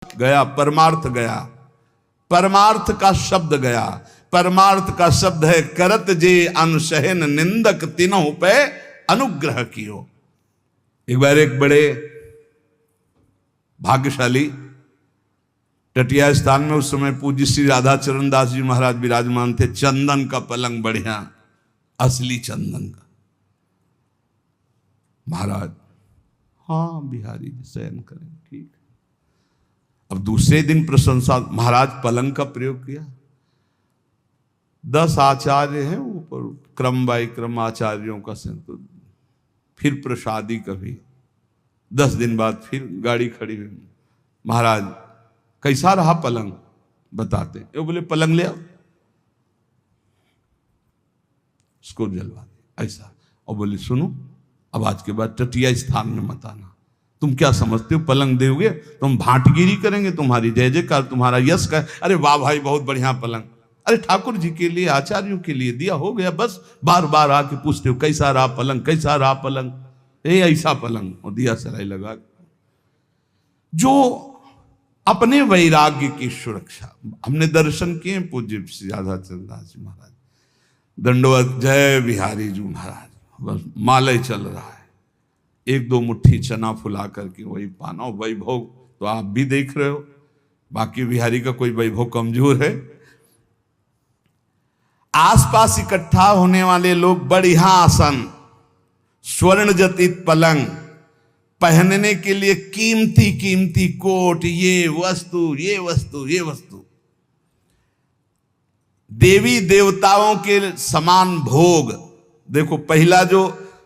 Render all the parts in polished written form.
गया, परमार्थ गया, परमार्थ का शब्द गया। परमार्थ का शब्द है करत जे अनशहन निंदक तीनों पे अनुग्रह कियो। एक बार एक बड़े भाग्यशाली टटिया स्थान में उस समय पूज्य श्री राधा चरण दास जी महाराज विराजमान थे। चंदन का पलंग बढ़िया, असली चंदन का। महाराज, हाँ बिहारी जी शयन करें, ठीक। अब दूसरे दिन प्रशंसा, महाराज पलंग का प्रयोग किया। 10 आचार्य हैं ऊपर, क्रम बाई क्रम आचार्यों का संत। फिर प्रसादी कभी 10 दिन बाद फिर गाड़ी खड़ी हुई। महाराज कैसा रहा पलंग, बताते। ये बोले पलंग ले आओ, उसको जलवा दे ऐसा। और बोले सुनो, अब आज के बाद टटिया स्थान में मत आना। तुम क्या समझते हो, पलंग दोगे तो हम भाटगिरी करेंगे, तुम्हारी जय जयकार, तुम्हारा यश का। अरे वाह भाई, बहुत बढ़िया पलंग। अरे ठाकुर जी के लिए, आचार्यों के लिए दिया, हो गया बस। बार बार आके पूछते हो कैसा रहा पलंग, कैसा रहा पलंग। ऐसा पलंग, और दिया सराय लगा। जो अपने वैराग्य की सुरक्षा, हमने दर्शन किए पूज्य श्री राधा चरण दास जी महाराज, दंडवत जय बिहारी जी महाराज। बस मालय चल रहा है, 1-2 मुट्ठी चना फुला करके वही पाना। वैभव तो आप भी देख रहे हो, बाकी बिहारी का कोई वैभव कमजोर है। आसपास इकट्ठा होने वाले लोग बढ़िया आसन, स्वर्ण जटित पलंग, पहनने के लिए कीमती कीमती कोट, ये वस्तु, ये वस्तु, ये वस्तु, देवी देवताओं के समान भोग। देखो, पहला जो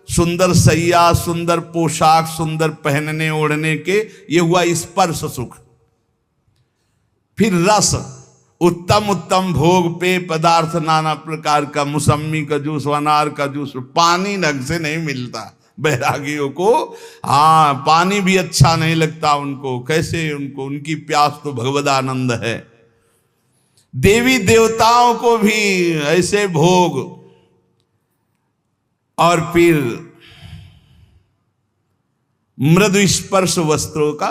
सुंदर सैया, सुंदर पोशाक, सुंदर पहनने ओढ़ने के, ये हुआ स्पर्श सुख। फिर रस, उत्तम उत्तम भोग, पेय पदार्थ नाना प्रकार का, मौसम्मी का जूस, अनार का जूस। पानी ढंग से नहीं मिलता बैरागियों को। हाँ, पानी भी अच्छा नहीं लगता उनको। कैसे उनको, उनकी प्यास तो भगवदानंद है। देवी देवताओं को भी ऐसे भोग। और फिर मृदु स्पर्श वस्त्रों का,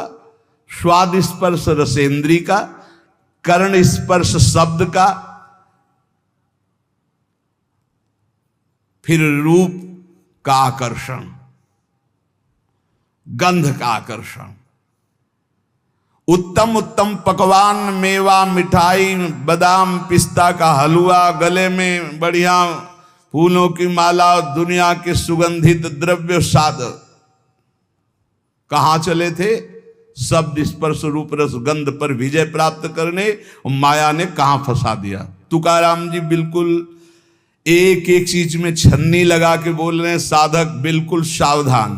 स्वाद स्पर्श रसेंद्री का, कर्ण स्पर्श शब्द का, फिर रूप का आकर्षण, गंध का आकर्षण, उत्तम उत्तम पकवान, मेवा, मिठाई, बादाम पिस्ता का हलवा, गले में बढ़िया फूलों की माला, दुनिया के सुगंधित द्रव्य साधक। कहां चले थे? शब्द स्पर्श रूप रस गंध पर विजय प्राप्त करने, माया ने कहां फंसा दिया। तुकाराम जी बिल्कुल एक एक चीज में छन्नी लगा के बोल रहे हैं, साधक बिल्कुल सावधान।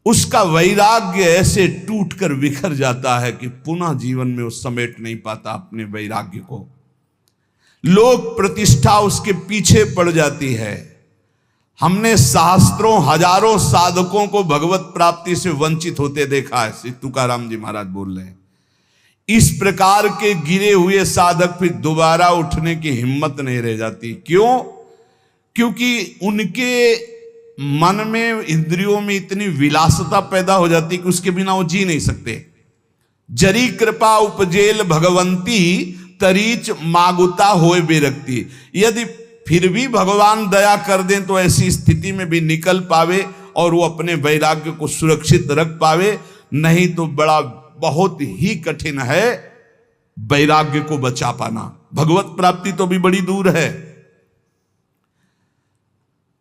उसका वैराग्य ऐसे टूट कर बिखर जाता है कि पुनः जीवन में वो समेट नहीं पाता अपने वैराग्य को। लोक प्रतिष्ठा उसके पीछे पड़ जाती है। हमने सहस्त्रों हजारों साधकों को भगवत प्राप्ति से वंचित होते देखा है। श्री तुकाराम जी महाराज बोल रहे हैं, इस प्रकार के गिरे हुए साधक फिर दोबारा उठने की हिम्मत नहीं रह जाती। क्यों? क्योंकि उनके मन में, इंद्रियों में इतनी विलासता पैदा हो जाती कि उसके बिना वो जी नहीं सकते। जरी कृपा उपजेल भगवंती, तरीच मागुता होए बेरक्ति। यदि फिर भी भगवान दया कर दें तो ऐसी स्थिति में भी निकल पावे और वो अपने वैराग्य को सुरक्षित रख पावे, नहीं तो बड़ा बहुत ही कठिन है वैराग्य को बचा पाना। भगवत प्राप्ति तो भी बड़ी दूर है।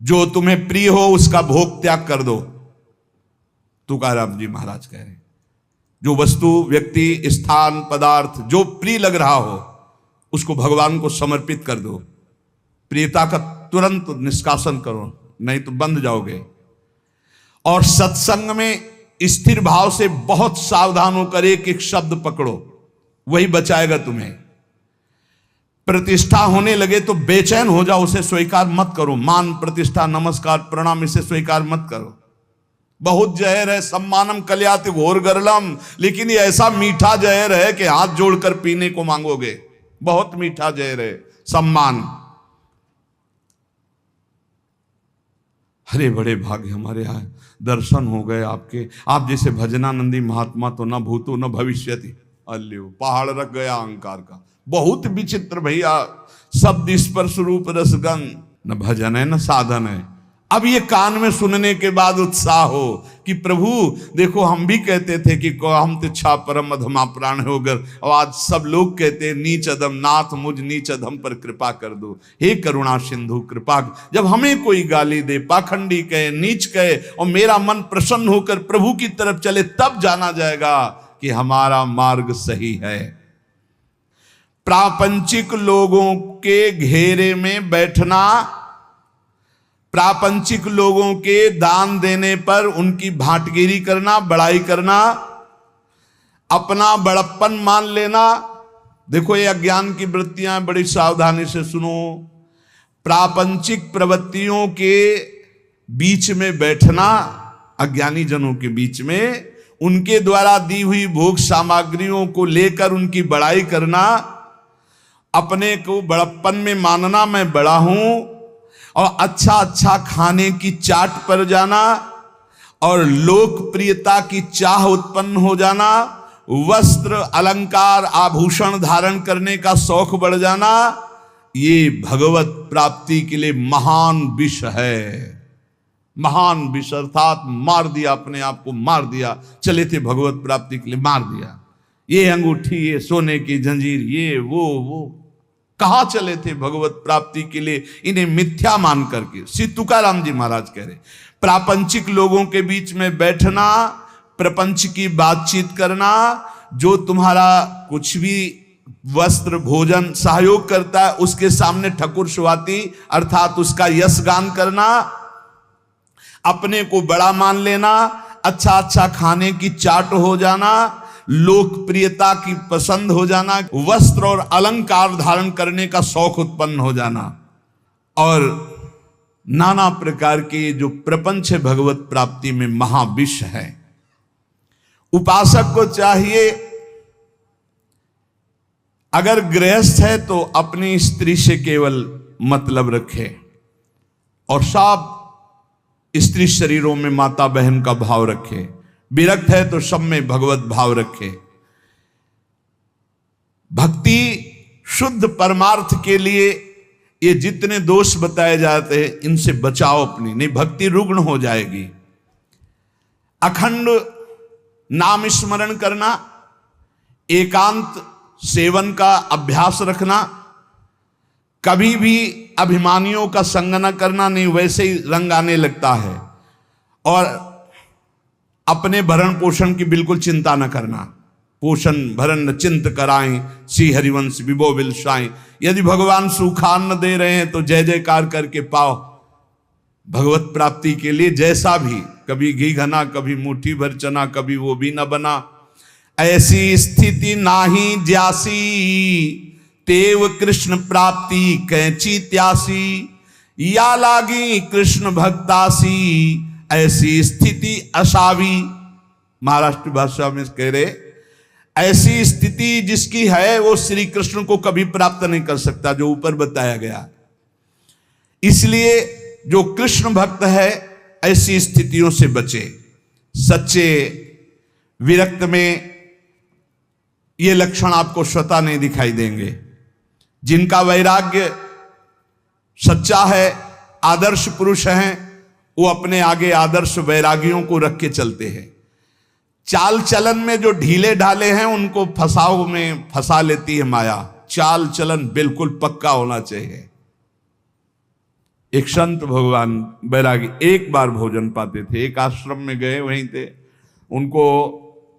जो तुम्हें प्रिय हो उसका भोग त्याग कर दो, तुकाराम जी महाराज कह रहे। जो वस्तु, व्यक्ति, स्थान, पदार्थ जो प्रिय लग रहा हो उसको भगवान को समर्पित कर दो। प्रियता का तुरंत निष्कासन करो, नहीं तो बंध जाओगे। और सत्संग में स्थिर भाव से बहुत सावधान होकर एक एक शब्द पकड़ो, वही बचाएगा तुम्हें। प्रतिष्ठा होने लगे तो बेचैन हो जाओ, उसे स्वीकार मत करो। मान, प्रतिष्ठा, नमस्कार, प्रणाम, इसे स्वीकार मत करो। बहुत जहर है, सम्मानम कल्याति घोर गरलम, लेकिन ये ऐसा मीठा जहर है कि हाथ जोड़कर पीने को मांगोगे। बहुत मीठा जहर है सम्मान। अरे बड़े भाग्य हमारे यहाँ दर्शन हो गए आपके। आप जैसे भजनानंदी महात्मा तो न भूतो न भविष्यति, अल्यो पहाड़ रख गया अहंकार का। बहुत विचित्र भैया, शब्द स्पर्श रूप रसगंध, न भजन है न साधन है। अब ये कान में सुनने के बाद उत्साह हो कि प्रभु देखो, हम भी कहते थे कि हम तो छा परम अधमा प्राण होकर, और आज सब लोग कहते हैं नीच अधम नाथ मुझ नीच अधम पर कृपा कर दो, हे करुणा सिंधु कृपा। जब हमें कोई गाली दे, पाखंडी कहे, नीच कहे, और मेरा मन प्रसन्न होकर प्रभु की तरफ चले, तब जाना जाएगा कि हमारा मार्ग सही है। प्रापंचिक लोगों के घेरे में बैठना, प्रापंचिक लोगों के दान देने पर उनकी भाटगिरी करना, बड़ाई करना, अपना बड़प्पन मान लेना, देखो ये अज्ञान की वृत्तियां, बड़ी सावधानी से सुनो। प्रापंचिक प्रवृत्तियों के बीच में बैठना, अज्ञानी जनों के बीच में, उनके द्वारा दी हुई भोग सामग्रियों को लेकर उनकी बड़ाई करना, अपने को बड़प्पन में मानना, मैं बड़ा हूं, और अच्छा अच्छा खाने की चाट पर जाना, और लोकप्रियता की चाह उत्पन्न हो जाना, वस्त्र अलंकार आभूषण धारण करने का शौक बढ़ जाना, ये भगवत प्राप्ति के लिए महान विष है। महान विष अर्थात मार दिया, अपने आप को मार दिया। चले थे भगवत प्राप्ति के लिए, मार दिया। ये अंगूठी, ये सोने की जंजीर, ये वो कहां चले थे भगवत प्राप्ति के लिए, इन्हें मिथ्या मान करके। श्री तुकाराम जी महाराज कह रहे, प्रापंचिक लोगों के बीच में बैठना, प्रपंच की बातचीत करना, जो तुम्हारा कुछ भी वस्त्र भोजन सहयोग करता है उसके सामने ठकुर सुहाती अर्थात उसका यश गान करना, अपने को बड़ा मान लेना, अच्छा अच्छा खाने की चाट हो जाना, लोकप्रियता की पसंद हो जाना, वस्त्र और अलंकार धारण करने का शौक उत्पन्न हो जाना, और नाना प्रकार के जो प्रपंच है भगवत प्राप्ति में महाविष है। उपासक को चाहिए, अगर गृहस्थ है तो अपनी स्त्री से केवल मतलब रखे, और सब स्त्री शरीरों में माता बहन का भाव रखे। विरक्त है तो सब में भगवत भाव रखे। भक्ति शुद्ध परमार्थ के लिए ये जितने दोष बताए जाते हैं इनसे बचाओ अपनी, नहीं भक्ति रुग्ण हो जाएगी। अखंड नाम स्मरण करना, एकांत सेवन का अभ्यास रखना, कभी भी अभिमानियों का संग न करना, नहीं वैसे ही रंग आने लगता है, और अपने भरण पोषण की बिल्कुल चिंता न करना। पोषण भरण चिंत कराएं, श्री हरिवंश विभो विलसाएं। यदि भगवान सुखान न दे रहे हैं तो जय जयकार करके पाओ भगवत प्राप्ति के लिए। जैसा भी, कभी घी घना, कभी मुट्ठी भर चना, कभी वो भी न बना। ऐसी स्थिति नाही ज्यासी, तेव कृष्ण प्राप्ति कैची त्यासी। या लागी कृष्ण भक्तासी, ऐसी स्थिति असावी। महाराष्ट्र भाषा में कह रहे, ऐसी स्थिति जिसकी है वो श्री कृष्ण को कभी प्राप्त नहीं कर सकता, जो ऊपर बताया गया। इसलिए जो कृष्ण भक्त है ऐसी स्थितियों से बचे। सच्चे विरक्त में ये लक्षण आपको स्वतः नहीं दिखाई देंगे। जिनका वैराग्य सच्चा है, आदर्श पुरुष हैं, वो अपने आगे आदर्श वैरागियों को रख के चलते हैं। चाल चलन में जो ढीले ढाले हैं उनको फसाव में फंसा लेती है माया। चाल चलन बिल्कुल पक्का होना चाहिए। एक संत भगवान बैरागी एक बार भोजन पाते थे, एक आश्रम में गए, वहीं थे, उनको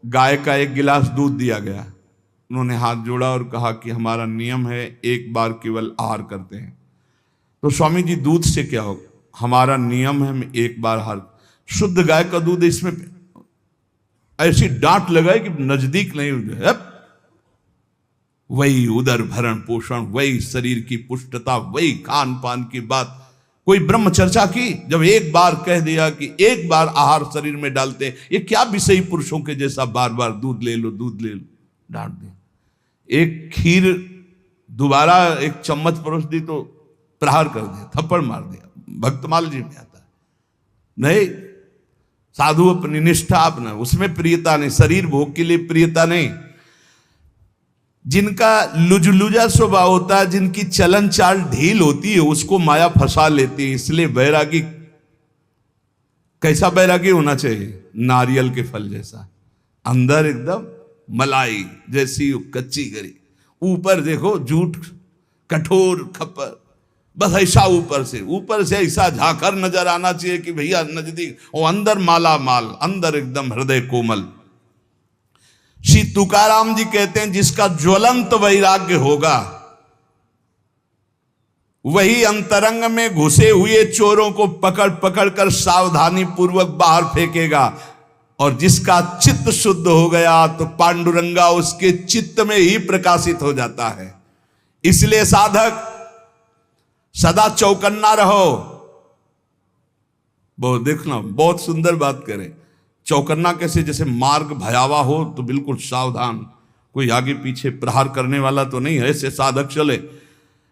गाय का एक गिलास दूध दिया गया। उन्होंने हाथ जोड़ा और कहा कि हमारा नियम है एक बार केवल आहार करते हैं। तो स्वामी जी दूध से क्या होगा? हमारा नियम है हम एक बार हर शुद्ध गाय का दूध, इसमें ऐसी डांट लगाए कि नजदीक नहीं है। वही उदर भरण पोषण, वही शरीर की पुष्टता, वही खान पान की बात। कोई ब्रह्म चर्चा की, जब एक बार कह दिया कि एक बार आहार शरीर में डालते, ये क्या विषयी पुरुषों के जैसा बार बार दूध ले लो दूध ले लो, डांट दिया। एक खीर दोबारा एक चम्मच परोस दी तो प्रहार कर दिया, थप्पड़ मार दिया। भक्तमाल जी में आता है, नहीं साधु अपनी निष्ठा अपना, उसमें प्रियता नहीं, शरीर भोग के लिए प्रियता नहीं। जिनका लुजलुजा स्वभाव होता है, जिनकी चलन चाल ढील होती है, उसको माया फंसा लेती है। इसलिए बैरागी, कैसा बैरागी होना चाहिए? नारियल के फल जैसा, अंदर एकदम मलाई जैसी कच्ची गरी, ऊपर देखो झूठ कठोर खप्पर, बस ऐसा ऊपर से ऐसा झाकर नजर आना चाहिए कि भैया नजदीक, और अंदर माला माल, अंदर एकदम हृदय कोमल। श्री तुकाराम जी कहते हैं, जिसका ज्वलंत वैराग्य होगा वही अंतरंग में घुसे हुए चोरों को पकड़ पकड़ कर सावधानी पूर्वक बाहर फेंकेगा, और जिसका चित्त शुद्ध हो गया तो पांडुरंगा उसके चित्त में ही प्रकाशित हो जाता है। इसलिए साधक सदा चौकन्ना रहो। बहुत देखना, बहुत सुंदर बात करें। चौकन्ना कैसे? जैसे मार्ग भयावह हो तो बिल्कुल सावधान, कोई आगे पीछे प्रहार करने वाला तो नहीं है, ऐसे साधक चले।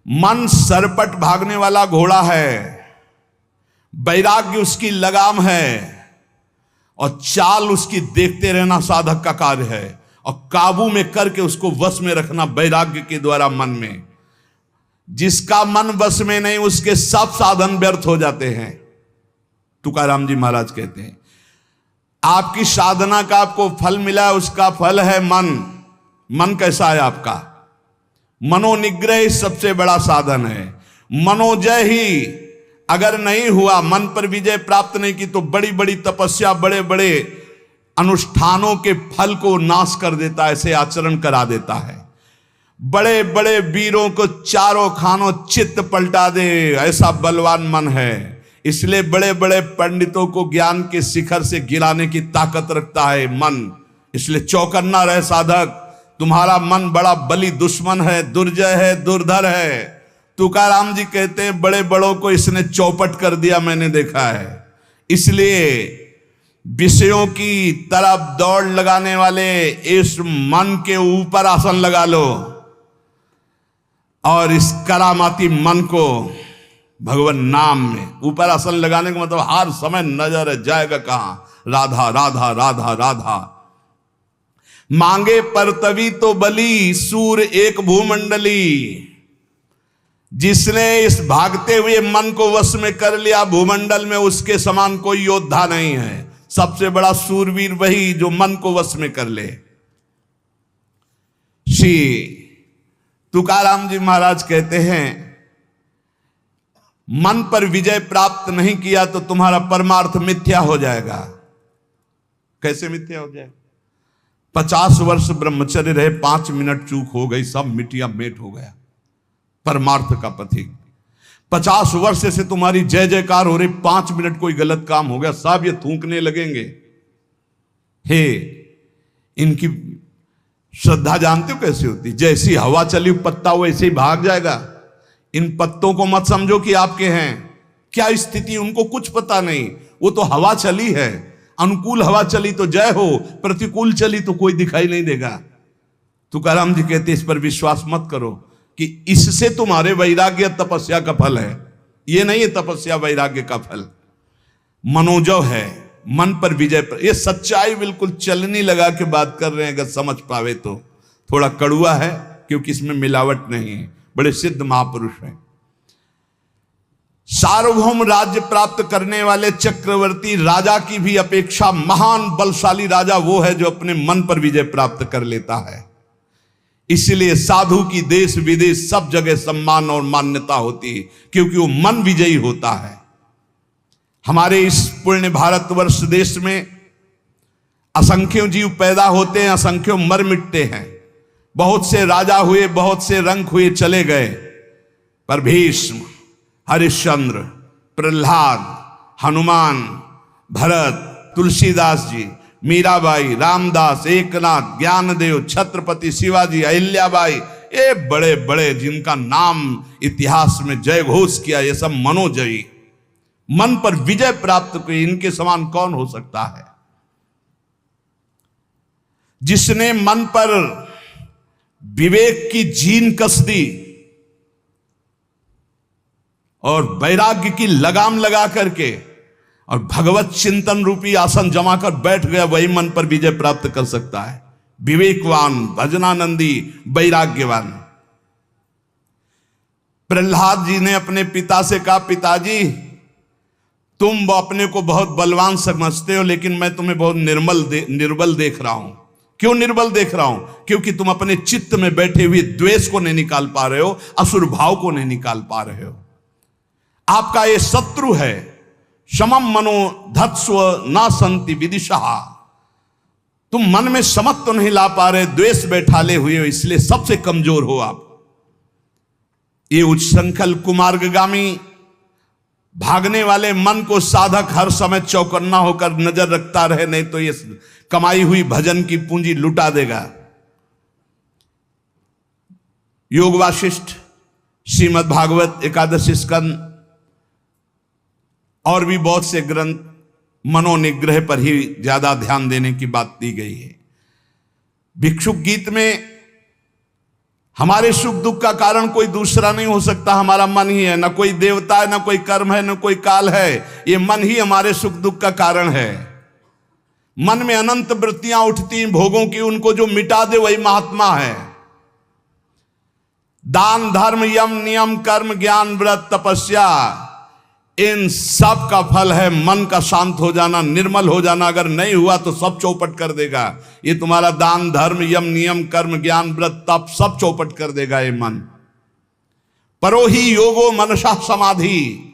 मन सरपट भागने वाला घोड़ा है, वैराग्य उसकी लगाम है, और चाल उसकी देखते रहना साधक का कार्य है, और काबू में करके उसको वश में रखना वैराग्य के द्वारा मन में। जिसका मन वश में नहीं, उसके सब साधन व्यर्थ हो जाते हैं। तुकाराम जी महाराज कहते हैं, आपकी साधना का आपको फल मिला, उसका फल है मन। मन कैसा है आपका? मनोनिग्रह सबसे बड़ा साधन है। मनोजय ही अगर नहीं हुआ, मन पर विजय प्राप्त नहीं की, तो बड़ी बड़ी तपस्या, बड़े बड़े अनुष्ठानों के फल को नाश कर देता है, ऐसे आचरण करा देता है। बड़े बड़े वीरों को चारों खानों चित्त पलटा दे, ऐसा बलवान मन है। इसलिए बड़े बड़े पंडितों को ज्ञान के शिखर से गिराने की ताकत रखता है मन। इसलिए चौकन्ना रहे साधक, तुम्हारा मन बड़ा बली दुश्मन है, दुर्जय है, दुर्धर है। तुकाराम जी कहते हैं, बड़े बड़ों को इसने चौपट कर दिया, मैंने देखा है। इसलिए विषयों की तरफ दौड़ लगाने वाले इस मन के ऊपर आसन लगा लो, और इस करामाती मन को भगवान नाम में ऊपर आसन लगाने का मतलब हर समय नजर जाएगा कहां? राधा राधा राधा राधा। मांगे परतवी तो बली, सूर एक भूमंडली। जिसने इस भागते हुए मन को वश में कर लिया, भूमंडल में उसके समान कोई योद्धा नहीं है। सबसे बड़ा सूरवीर वही जो मन को वश में कर ले। श्री तुकाराम जी महाराज कहते हैं, मन पर विजय प्राप्त नहीं किया तो तुम्हारा परमार्थ मिथ्या हो जाएगा। कैसे मिथ्या हो जाएगा? 50 वर्ष ब्रह्मचर्य रहे, 5 मिनट चूक हो गई, सब मिटिया मेट हो गया परमार्थ का पथिक। 50 वर्ष से तुम्हारी जय जयकार हो रही, 5 मिनट कोई गलत काम हो गया, सब ये थूकने लगेंगे। हे, इनकी श्रद्धा जानते हो कैसी होती? जैसी हवा चली पत्ता वैसे ही भाग जाएगा। इन पत्तों को मत समझो कि आपके हैं। क्या स्थिति, उनको कुछ पता नहीं। वो तो हवा चली है, अनुकूल हवा चली तो जय हो, प्रतिकूल चली तो कोई दिखाई नहीं देगा। तुकाराम जी कहते इस पर विश्वास मत करो कि इससे तुम्हारे वैराग्य तपस्या का फल है। ये नहीं है तपस्या वैराग्य का फल, मनोजव है, मन पर विजय पर। ये सच्चाई बिल्कुल चलनी लगा के बात कर रहे हैं, अगर समझ पावे तो। थोड़ा कड़ुआ है क्योंकि इसमें मिलावट नहीं है, बड़े सिद्ध महापुरुष हैं। सार्वभौम राज्य प्राप्त करने वाले चक्रवर्ती राजा की भी अपेक्षा महान बलशाली राजा वो है जो अपने मन पर विजय प्राप्त कर लेता है। इसलिए साधु की देश विदेश सब जगह सम्मान और मान्यता होती है, क्योंकि वो मन विजयी होता है। हमारे इस पुण्य भारतवर्ष देश में असंख्यों जीव पैदा होते हैं, असंख्यों मर मिटते हैं। बहुत से राजा हुए, बहुत से रंक हुए, चले गए, पर भीष्म, हरिश्चंद्र, प्रहलाद, हनुमान, भरत, तुलसीदास जी, मीराबाई, रामदास, एकनाथ, ज्ञानदेव, छत्रपति शिवाजी, अहिल्याबाई, ये बड़े बड़े जिनका नाम इतिहास में जय घोष किया, ये सब मनोजयी, मन पर विजय प्राप्त की। इनके समान कौन हो सकता है? जिसने मन पर विवेक की जीन कस दी और वैराग्य की लगाम लगा करके और भगवत चिंतन रूपी आसन जमा कर बैठ गया, वही मन पर विजय प्राप्त कर सकता है। विवेकवान, भजनानंदी, वैराग्यवान। प्रहलाद जी ने अपने पिता से कहा, पिताजी तुम अपने को बहुत बलवान समझते हो, लेकिन मैं तुम्हें बहुत निर्बल देख रहा हूं। क्यों निर्बल देख रहा हूं? क्योंकि तुम अपने चित्त में बैठे हुए द्वेष को नहीं निकाल पा रहे हो, असुर भाव को नहीं निकाल पा रहे हो। आपका ये शत्रु है। समम मनो धत्स्व न संति विदिशा। तुम मन में समत तो नहीं ला पा रहे, द्वेष बैठाले हुए हो, इसलिए सबसे कमजोर हो आप। ये उच्छृंखल कुमार्गगामी भागने वाले मन को साधक हर समय चौकन्ना होकर नजर रखता रहे, नहीं तो ये कमाई हुई भजन की पूंजी लुटा देगा। योग वाशिष्ठ, श्रीमद् भागवत, एकादश स्कंद और भी बहुत से ग्रंथ मनोनिग्रह पर ही ज्यादा ध्यान देने की बात दी गई है। भिक्षुक गीत में हमारे सुख दुख का कारण कोई दूसरा नहीं हो सकता, हमारा मन ही है। न कोई देवता है, न कोई कर्म है, न कोई काल है, ये मन ही हमारे सुख दुख का कारण है। मन में अनंत वृत्तियां उठती भोगों की, उनको जो मिटा दे वही महात्मा है। दान, धर्म, यम, नियम, कर्म, ज्ञान, व्रत, तपस्या, इन सब का फल है मन का शांत हो जाना, निर्मल हो जाना। अगर नहीं हुआ तो सब चौपट कर देगा। ये तुम्हारा दान, धर्म, यम, नियम, कर्म, ज्ञान, व्रत, तप सब चौपट कर देगा ये मन। परोही योगो मनसा समाधि,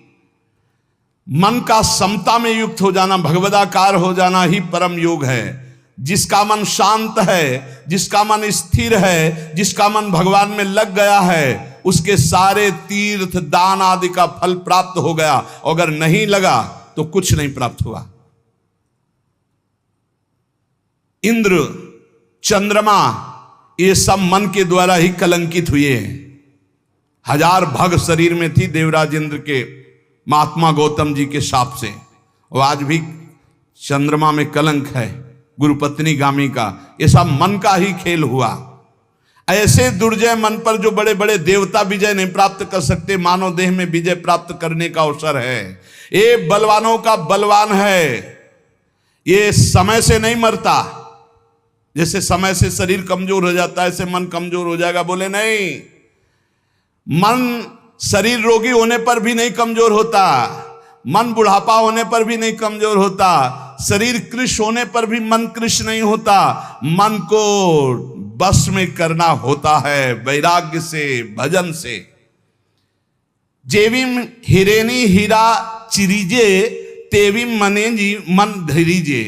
मन का समता में युक्त हो जाना, भगवदाकार हो जाना ही परम योग है। जिसका मन शांत है, जिसका मन स्थिर है, जिसका मन भगवान में लग गया है, उसके सारे तीर्थ दान आदि का फल प्राप्त हो गया। अगर नहीं लगा तो कुछ नहीं प्राप्त हुआ। इंद्र, चंद्रमा, ये सब मन के द्वारा ही कलंकित हुए हैं। 1000 भग शरीर में थी देवराज इंद्र के, महात्मा गौतम जी के शाप से। और आज भी चंद्रमा में कलंक है गुरुपत्नी गामी का। ये सब मन का ही खेल हुआ। ऐसे दुर्जय मन पर जो बड़े बड़े देवता विजय नहीं प्राप्त कर सकते, मानव देह में विजय प्राप्त करने का अवसर है। ये बलवानों का बलवान है। ये समय से नहीं मरता। जैसे समय से शरीर कमजोर हो जाता है, ऐसे मन कमजोर हो जाएगा, बोले नहीं। मन शरीर रोगी होने पर भी नहीं कमजोर होता, मन बुढ़ापा होने पर भी नहीं कमजोर होता, शरीर कृश होने पर भी मन कृश नहीं होता। मन को बस में करना होता है वैराग्य से, भजन से। जेविम हिरेनी हीरा चिरीजे तेविम मने जी मन धीरीजे।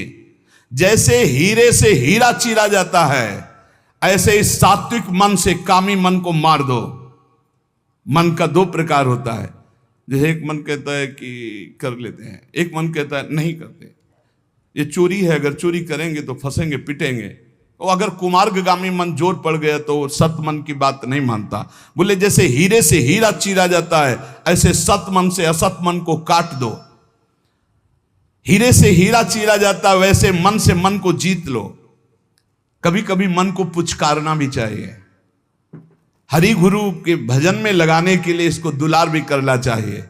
जैसे हीरे से हीरा चीरा जाता है, ऐसे इस सात्विक मन से कामी मन को मार दो। मन का 2 प्रकार होता है। जैसे एक मन कहता है कि कर लेते हैं, एक मन कहता है नहीं करते, ये चोरी है, अगर चोरी करेंगे तो फंसेंगे, पिटेंगे। और अगर कुमार्गगामी मन जोर पड़ गया तो सत मन की बात नहीं मानता। बोले जैसे हीरे से हीरा चीरा जाता है, ऐसे सत मन से असत मन को काट दो। हीरे से हीरा चीरा जाता है, वैसे मन से मन को जीत लो। कभी कभी मन को पुचकारना भी चाहिए। हरि गुरु के भजन में लगाने के लिए इसको दुलार भी करना चाहिए।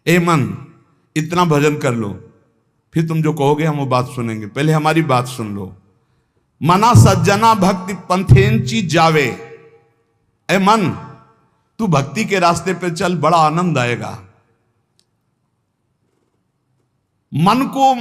ए मन, इतना भजन कर लो, फिर तुम जो कहोगे हम वो बात सुनेंगे। पहले हमारी बात सुन लो। मना सज्जना भक्ति पंथेंची जावे। ए मन, तू भक्ति के रास्ते पे चल, बड़ा आनंद आएगा। मन को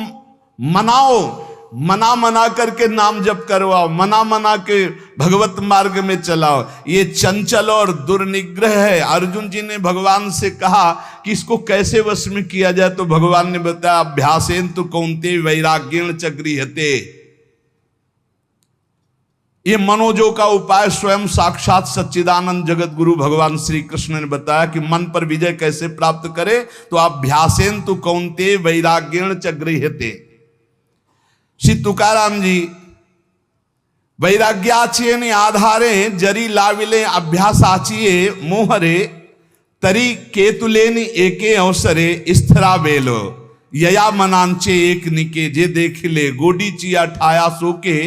मनाओ, मना मना करके नाम जप करवाओ, मना मना के भगवत मार्ग में चलाओ। ये चंचल और दुर्निग्रह है। अर्जुन जी ने भगवान से कहा कि इसको कैसे वश में किया जाए, तो भगवान ने बताया अभ्यासेन तु कौन्ते वैराग्येण च गृह्यते। ये मनोजो का उपाय स्वयं साक्षात सच्चिदानंद जगत गुरु भगवान श्री कृष्ण ने बताया कि मन पर विजय कैसे प्राप्त करे, तो अभ्यासेन तु कौन्ते वैराग्येण च गृह्यते। श्री तुकाराम जी वैराग्याचिये आधारे जरी लाविले अभ्यासाचिये मोहरे तरी केतुलेनि एके अवसरे स्थिरा बेलो यया मनांचे एक निके जे देखिले गोडी चिया ठाया सोके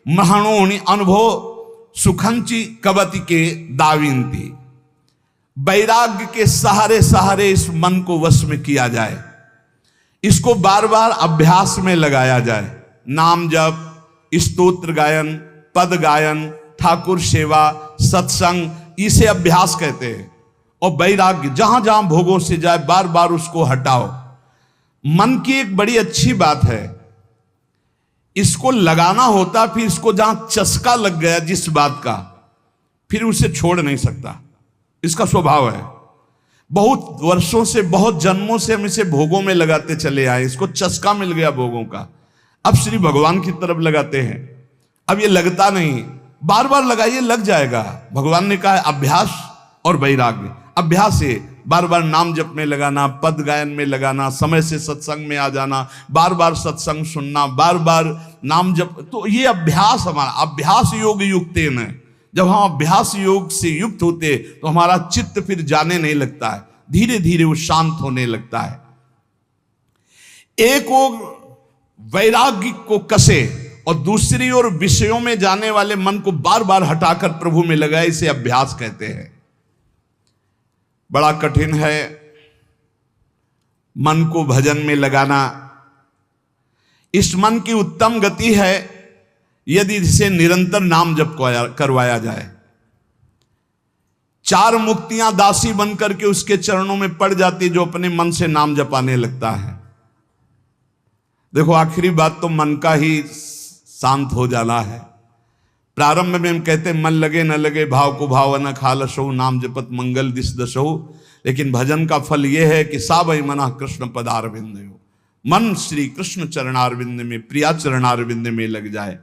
महणोनि अनुभव सुखंची कवति के दाविंती। वैराग्य के सहारे सहारे इस मन को वश में किया जाए। इसको बार बार अभ्यास में लगाया जाए। नाम जप, स्तोत्र गायन, पद गायन, ठाकुर सेवा, सत्संग, इसे अभ्यास कहते हैं। और वैराग्य जहां जहां भोगों से जाए बार बार उसको हटाओ। मन की एक बड़ी अच्छी बात है, इसको लगाना होता, फिर इसको जहां चस्का लग गया जिस बात का, फिर उसे छोड़ नहीं सकता। इसका स्वभाव है। बहुत वर्षों से, बहुत जन्मों से हम इसे भोगों में लगाते चले आए, इसको चस्का मिल गया भोगों का। अब श्री भगवान की तरफ लगाते हैं, अब ये लगता नहीं, बार बार लगाइए, लग जाएगा। भगवान ने कहा है अभ्यास और वैराग्य। अभ्यास है बार बार नाम जप में लगाना, पद गायन में लगाना, समय से सत्संग में आ जाना, बार बार सत्संग सुनना, बार बार नाम जप। तो ये अभ्यास, हमारा अभ्यास योग युक्तेन है। जब हम अभ्यास योग से युक्त होते तो हमारा चित्त फिर जाने नहीं लगता है, धीरे धीरे वो शांत होने लगता है। एक ओर वैराग्य को कसे और दूसरी ओर विषयों में जाने वाले मन को बार बार हटाकर प्रभु में लगाए, इसे अभ्यास कहते हैं। बड़ा कठिन है मन को भजन में लगाना। इस मन की उत्तम गति है यदि इसे निरंतर नाम जप करवाया जाए। 4 मुक्तियां दासी बनकर के उसके चरणों में पड़ जाती जो अपने मन से नाम जपाने लगता है। देखो, आखिरी बात तो मन का ही शांत हो जाना है। प्रारंभ में हम कहते मन लगे न लगे भाव को भाव न खालसहु, नाम जपत मंगल दिस दसहु। लेकिन भजन का फल यह है कि सावै मना कृष्ण पदारविंद, मन श्री कृष्ण चरणारविंद में, प्रिया चरणारविंद में लग जाए।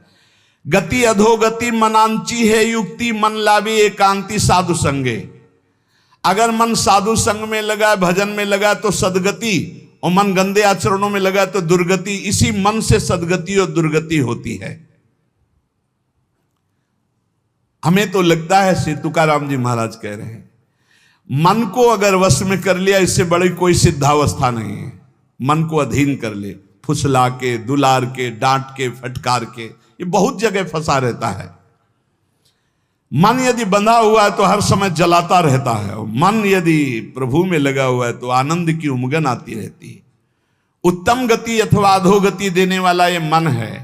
गति अधोगति मनांची है युक्ति, मन लावी एकांति साधु संगे। अगर मन साधु संग में लगा, भजन में लगा तो सदगति, और मन गंदे आचरणों में लगा तो दुर्गति। इसी मन से सदगति और दुर्गति होती है। हमें तो लगता है, श्री तुकाराम जी महाराज कह रहे हैं, मन को अगर वश में कर लिया, इससे बड़ी कोई सिद्धावस्था नहीं है। मन को अधीन कर ले, फुसला के, दुलार के, डांट के, फटकार के, ये बहुत जगह फंसा रहता है। मन यदि बंधा हुआ है तो हर समय जलाता रहता है, और मन यदि प्रभु में लगा हुआ है तो आनंद की उमगन आती रहती है। उत्तम गति अथवा अधोगति देने वाला ये मन है।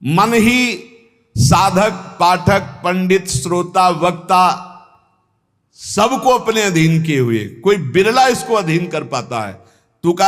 मन ही साधक, पाठक, पंडित, श्रोता, वक्ता सबको अपने अधीन किए हुए, कोई बिरला इसको अधीन कर पाता है। तुका